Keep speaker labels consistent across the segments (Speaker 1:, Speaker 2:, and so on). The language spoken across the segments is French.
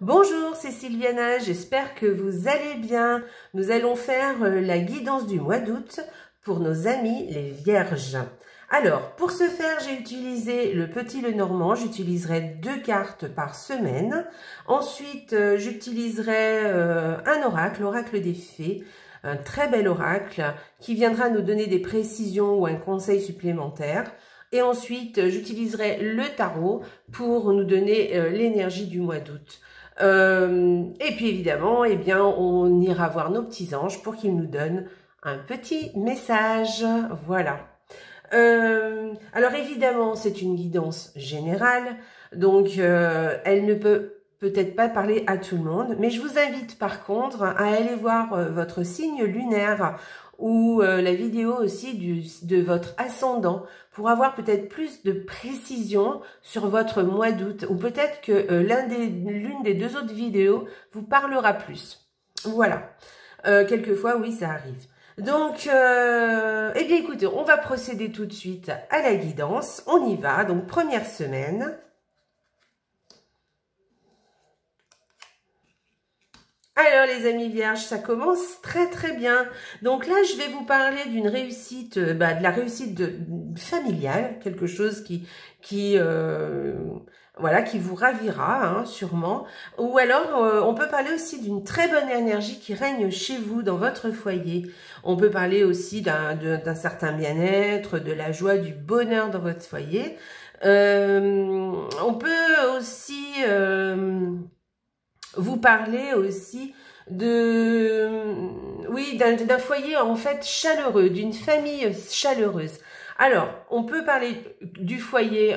Speaker 1: Bonjour, c'est Sylviana, j'espère que vous allez bien. Nous allons faire la guidance du mois d'août pour nos amis les vierges. Alors, pour ce faire, j'ai utilisé le Petit Lenormand, j'utiliserai 2 cartes par semaine. Ensuite, j'utiliserai un oracle, l'oracle des fées, un très bel oracle qui viendra nous donner des précisions ou un conseil supplémentaire. Et ensuite, j'utiliserai le tarot pour nous donner l'énergie du mois d'août. Et puis évidemment, eh bien, on ira voir nos petits anges pour qu'ils nous donnent un petit message. Voilà. Alors évidemment, c'est une guidance générale, donc elle ne peut peut-être pas parler à tout le monde, mais je vous invite par contre à aller voir votre signe lunaire ou la vidéo aussi de votre ascendant pour avoir peut-être plus de précision sur votre mois d'août, ou peut-être que l'une des 2 autres vidéos vous parlera plus. Voilà. Quelquefois, oui, ça arrive. Donc, eh bien écoutez, on va procéder tout de suite à la guidance. On y va. Donc, première semaine. Alors les amis vierges, ça commence très très bien. Donc là, je vais vous parler d'une réussite, de la réussite familiale, quelque chose qui vous ravira, hein, sûrement. Ou alors, on peut parler aussi d'une très bonne énergie qui règne chez vous, dans votre foyer. On peut parler aussi d'un certain bien-être, de la joie, du bonheur dans votre foyer. On peut aussi vous parler aussi d'un foyer en fait chaleureux, d'une famille chaleureuse. Alors, on peut parler du foyer,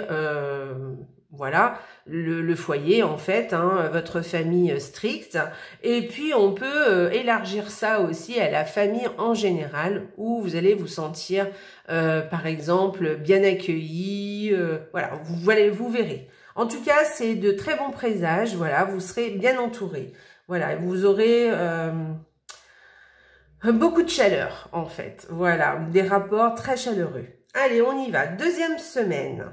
Speaker 1: voilà, le foyer en fait, hein, votre famille stricte, et puis on peut élargir ça aussi à la famille en général, où vous allez vous sentir, par exemple, bien accueilli, voilà, vous verrez. En tout cas, c'est de très bons présages, voilà, vous serez bien entourés. Voilà, vous aurez beaucoup de chaleur, en fait. Voilà, des rapports très chaleureux. Allez, on y va. Deuxième semaine.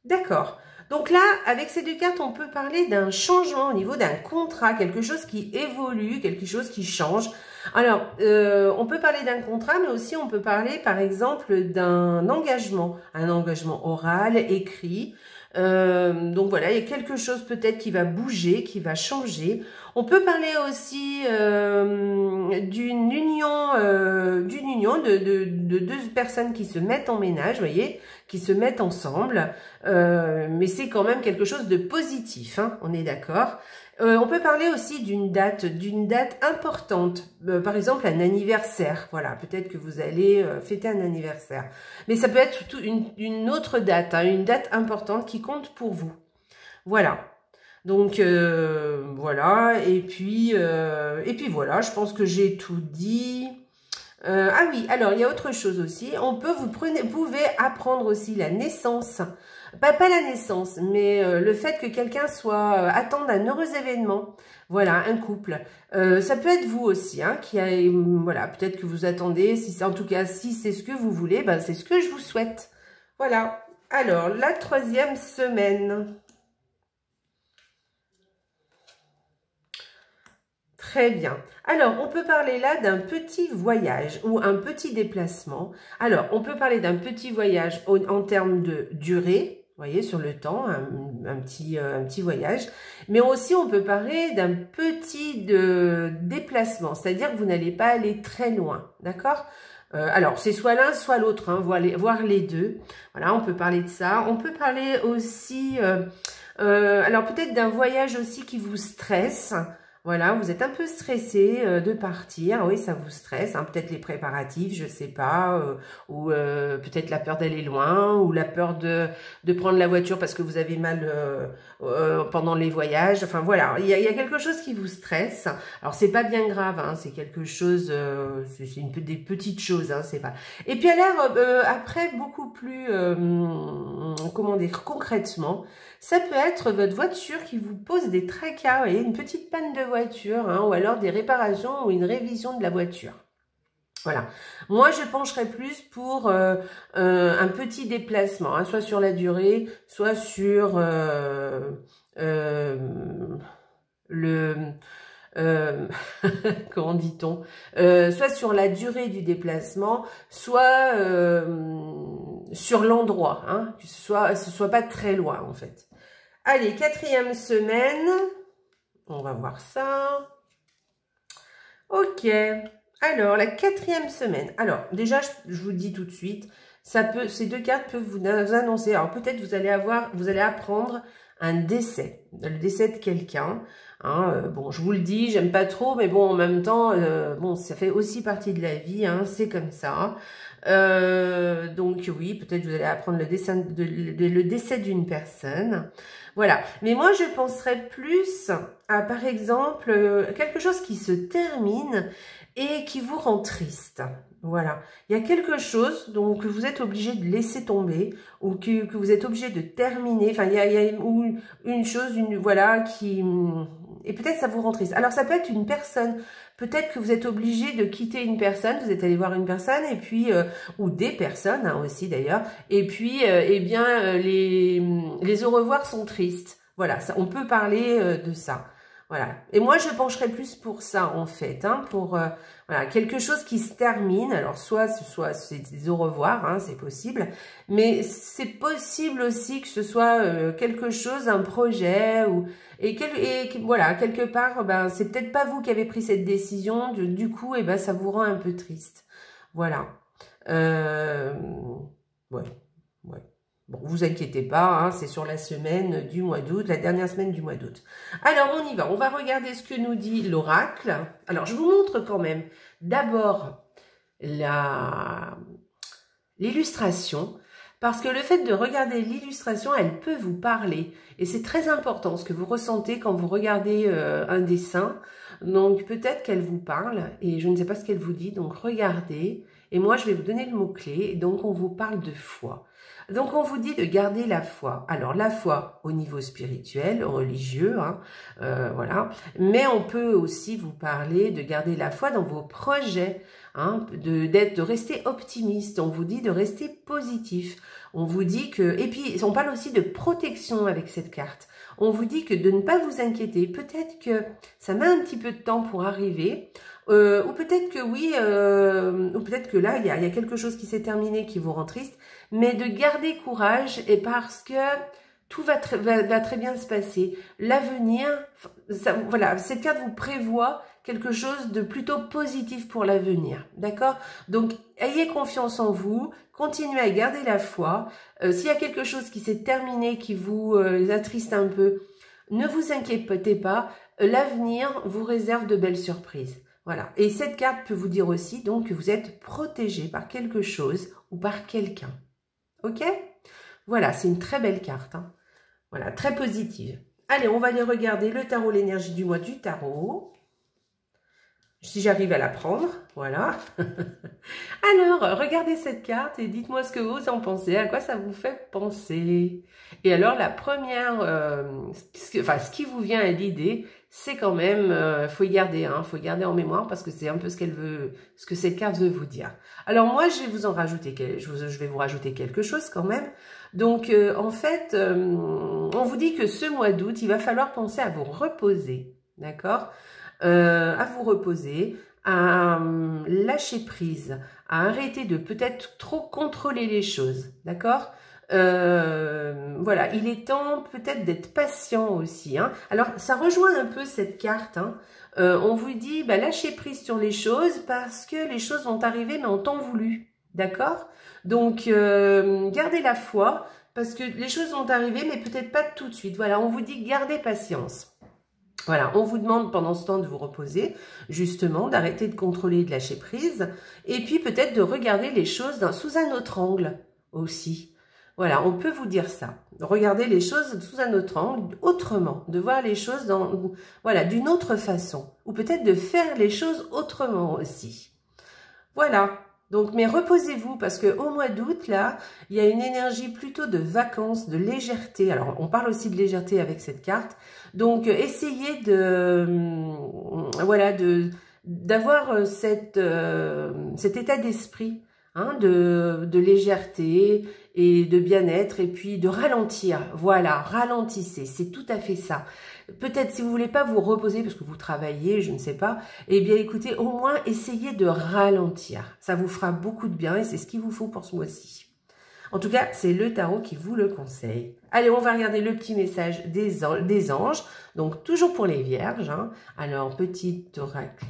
Speaker 1: D'accord. Donc là, avec ces 2 cartes, on peut parler d'un changement au niveau d'un contrat, quelque chose qui évolue, quelque chose qui change. Alors, on peut parler d'un contrat, mais aussi on peut parler, par exemple, d'un engagement, un engagement oral, écrit. Donc voilà, il y a quelque chose peut-être qui va bouger, qui va changer. On peut parler aussi d'une union de 2 personnes qui se mettent en ménage, vous voyez, qui se mettent ensemble. Mais c'est quand même quelque chose de positif, hein, on est d'accord. On peut parler aussi d'une date importante, par exemple un anniversaire. Voilà, peut-être que vous allez fêter un anniversaire. Mais ça peut être une autre date, hein, une date importante qui compte pour vous. Voilà. Donc voilà, et puis voilà, je pense que j'ai tout dit. Ah oui, alors il y a autre chose aussi. Vous pouvez apprendre aussi la naissance. Pas la naissance, mais le fait que quelqu'un attende un heureux événement. Voilà, un couple. Ça peut être vous aussi, hein, voilà, peut-être que vous attendez. En tout cas, si c'est ce que vous voulez, ben c'est ce que je vous souhaite. Voilà. Alors, la 3e semaine. Très bien. Alors, on peut parler là d'un petit voyage ou un petit déplacement. Alors, on peut parler d'un petit voyage en termes de durée, vous voyez, sur le temps, un petit voyage. Mais aussi, on peut parler d'un petit déplacement, c'est-à-dire que vous n'allez pas aller très loin, d'accord ? Alors, c'est soit l'un, soit l'autre, hein, voir les 2. Voilà, on peut parler de ça. On peut parler aussi, alors peut-être d'un voyage aussi qui vous stresse. Voilà, vous êtes un peu stressé de partir, oui, ça vous stresse, hein, peut-être les préparatifs, je sais pas, ou peut-être la peur d'aller loin, ou la peur de prendre la voiture parce que vous avez mal pendant les voyages, enfin voilà, il y a quelque chose qui vous stresse. Alors c'est pas bien grave, hein, c'est quelque chose, c'est des petites choses, hein, c'est pas. Et puis alors, après, beaucoup plus, comment dire, concrètement, ça peut être votre voiture qui vous pose des tracas, vous voyez, une petite panne de voiture, hein, ou alors des réparations ou une révision de la voiture. Voilà. Moi, je pencherais plus pour un petit déplacement, hein, soit sur la durée, soit sur le... comment dit-on, soit sur la durée du déplacement, soit sur l'endroit, hein, que ce soit pas très loin en fait. Allez, 4e semaine, on va voir ça. Ok, alors la 4e semaine. Alors déjà, je vous dis tout de suite, ces deux cartes peuvent vous annoncer. Alors peut-être vous allez apprendre un décès, le décès de quelqu'un. Hein, bon, je vous le dis, j'aime pas trop, mais bon, en même temps, bon, ça fait aussi partie de la vie, hein, c'est comme ça. Donc oui, peut-être vous allez apprendre le décès d'une personne. Voilà. Mais moi, je penserais plus à, par exemple, quelque chose qui se termine et qui vous rend triste. Voilà. Il y a quelque chose donc que vous êtes obligé de laisser tomber ou que vous êtes obligé de terminer. Enfin, il y a une chose, voilà, qui... Et peut-être ça vous rend triste. Alors, ça peut être une personne. Peut-être que vous êtes obligé de quitter une personne. Vous êtes allé voir une personne et puis... ou des personnes hein, aussi d'ailleurs. Et puis, eh bien, les au revoir sont tristes. Voilà, ça, on peut parler de ça. Voilà. Et moi, je pencherais plus pour ça, en fait, hein, pour voilà, quelque chose qui se termine. Alors, soit c'est des au revoir, hein, c'est possible, mais c'est possible aussi que ce soit quelque chose, un projet, voilà, quelque part, ben, c'est peut-être pas vous qui avez pris cette décision, du coup, et ben, ça vous rend un peu triste. Voilà. Ouais. Bon, vous inquiétez pas, hein, c'est sur la semaine du mois d'août, la dernière semaine du mois d'août. Alors, on y va. On va regarder ce que nous dit l'oracle. Alors, je vous montre quand même d'abord l'illustration, parce que le fait de regarder l'illustration, elle peut vous parler. Et c'est très important ce que vous ressentez quand vous regardez un dessin. Donc, peut-être qu'elle vous parle, et je ne sais pas ce qu'elle vous dit. Donc, regardez. Et moi, je vais vous donner le mot-clé. Donc, on vous parle de foi. Donc, on vous dit de garder la foi. Alors, la foi au niveau spirituel, religieux, hein, voilà. Mais on peut aussi vous parler de garder la foi dans vos projets, hein, de rester optimiste. On vous dit de rester positif. On vous dit que... Et puis, on parle aussi de protection avec cette carte. On vous dit que de ne pas vous inquiéter. Peut-être que ça met un petit peu de temps pour arriver. Ou peut-être que oui, ou peut-être que là, il y a quelque chose qui s'est terminé qui vous rend triste. Mais de garder courage et parce que tout va très bien se passer. L'avenir, voilà, cette carte vous prévoit quelque chose de plutôt positif pour l'avenir, d'accord? Donc, ayez confiance en vous, continuez à garder la foi. S'il y a quelque chose qui s'est terminé, qui vous attriste un peu, ne vous inquiétez pas, l'avenir vous réserve de belles surprises. Voilà. Et cette carte peut vous dire aussi donc que vous êtes protégé par quelque chose ou par quelqu'un. Ok? Voilà, c'est une très belle carte. Hein. Voilà, très positive. Allez, on va aller regarder le tarot, l'énergie du mois du tarot. Si j'arrive à la prendre, voilà. Alors, regardez cette carte et dites-moi ce que vous en pensez, à quoi ça vous fait penser. Et alors, la première, ce qui vous vient à l'idée, c'est quand même, faut y garder, hein, faut garder en mémoire parce que c'est un peu ce qu'elle veut, ce que cette carte veut vous dire. Alors moi, je vais vous en rajouter, je vais vous rajouter quelque chose quand même. Donc, en fait, on vous dit que ce mois d'août, il va falloir penser à vous reposer, d'accord ? À vous reposer, à lâcher prise, à arrêter de peut-être trop contrôler les choses, d'accord? Voilà, il est temps peut-être d'être patient aussi. Hein. Alors, ça rejoint un peu cette carte. Hein. On vous dit, bah, lâchez prise sur les choses parce que les choses vont arriver, mais en temps voulu, d'accord? Donc, gardez la foi parce que les choses vont arriver, mais peut-être pas tout de suite. Voilà, on vous dit, gardez patience. Voilà, on vous demande pendant ce temps de vous reposer, justement, d'arrêter de contrôler et de lâcher prise, et puis peut-être de regarder les choses sous un autre angle aussi. Voilà, on peut vous dire ça. Regardez les choses sous un autre angle, autrement, de voir les choses voilà, d'une autre façon, ou peut-être de faire les choses autrement aussi. Voilà. Donc, mais reposez-vous parce que au mois d'août, là, il y a une énergie plutôt de vacances, de légèreté. Alors, on parle aussi de légèreté avec cette carte. Donc, essayez de, voilà, d'avoir cet état d'esprit, hein, de légèreté et de bien-être, et puis de ralentir. Voilà, ralentissez, c'est tout à fait ça. Peut-être si vous voulez pas vous reposer parce que vous travaillez, je ne sais pas, eh bien écoutez, au moins essayez de ralentir. Ça vous fera beaucoup de bien et c'est ce qu'il vous faut pour ce mois-ci. En tout cas, c'est le tarot qui vous le conseille. Allez, on va regarder le petit message des anges. Donc, toujours pour les vierges. Hein. Alors, petit oracle.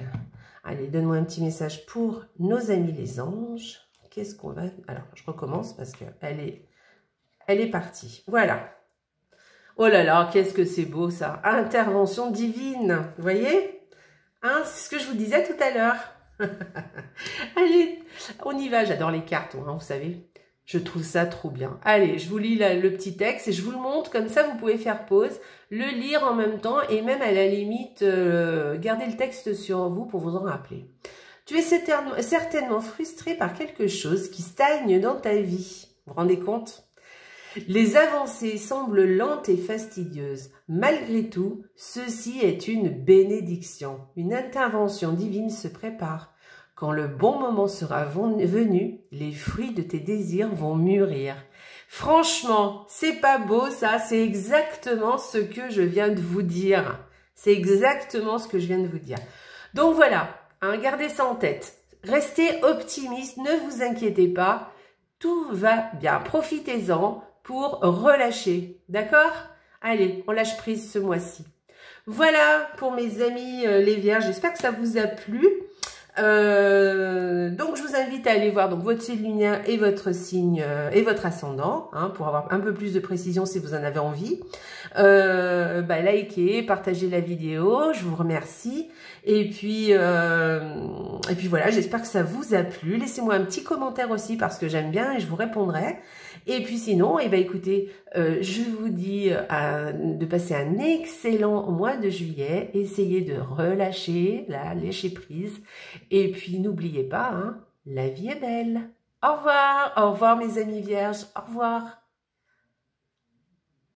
Speaker 1: Allez, donne-moi un petit message pour nos amis les anges. Qu'est-ce qu'on va... Alors, je recommence parce qu'elle est partie. Voilà. Oh là là, qu'est-ce que c'est beau ça. Intervention divine. Vous voyez, hein, c'est ce que je vous disais tout à l'heure. Allez, on y va. J'adore les cartes, hein, vous savez. Je trouve ça trop bien. Allez, je vous lis le petit texte et je vous le montre. Comme ça, vous pouvez faire pause, le lire en même temps et même à la limite, garder le texte sur vous pour vous en rappeler. Tu es certainement frustré par quelque chose qui stagne dans ta vie. Vous vous rendez compte? Les avancées semblent lentes et fastidieuses. Malgré tout, ceci est une bénédiction. Une intervention divine se prépare. Quand le bon moment sera venu, les fruits de tes désirs vont mûrir. Franchement, c'est pas beau ça, c'est exactement ce que je viens de vous dire. C'est exactement ce que je viens de vous dire. Donc voilà, hein, gardez ça en tête. Restez optimiste, ne vous inquiétez pas. Tout va bien, profitez-en pour relâcher, d'accord? Allez, on lâche prise ce mois-ci. Voilà pour mes amis les vierges, j'espère que ça vous a plu. Donc je vous invite à aller voir donc votre signe lunaire et votre signe et votre ascendant, hein, pour avoir un peu plus de précision si vous en avez envie. Likez, partagez la vidéo, je vous remercie. Et puis voilà, j'espère que ça vous a plu. Laissez-moi un petit commentaire aussi parce que j'aime bien et je vous répondrai. Et puis sinon, écoutez, je vous dis de passer un excellent mois de juillet. Essayez de relâcher, lâcher prise. Et puis n'oubliez pas, hein, la vie est belle. Au revoir mes amis vierges, au revoir.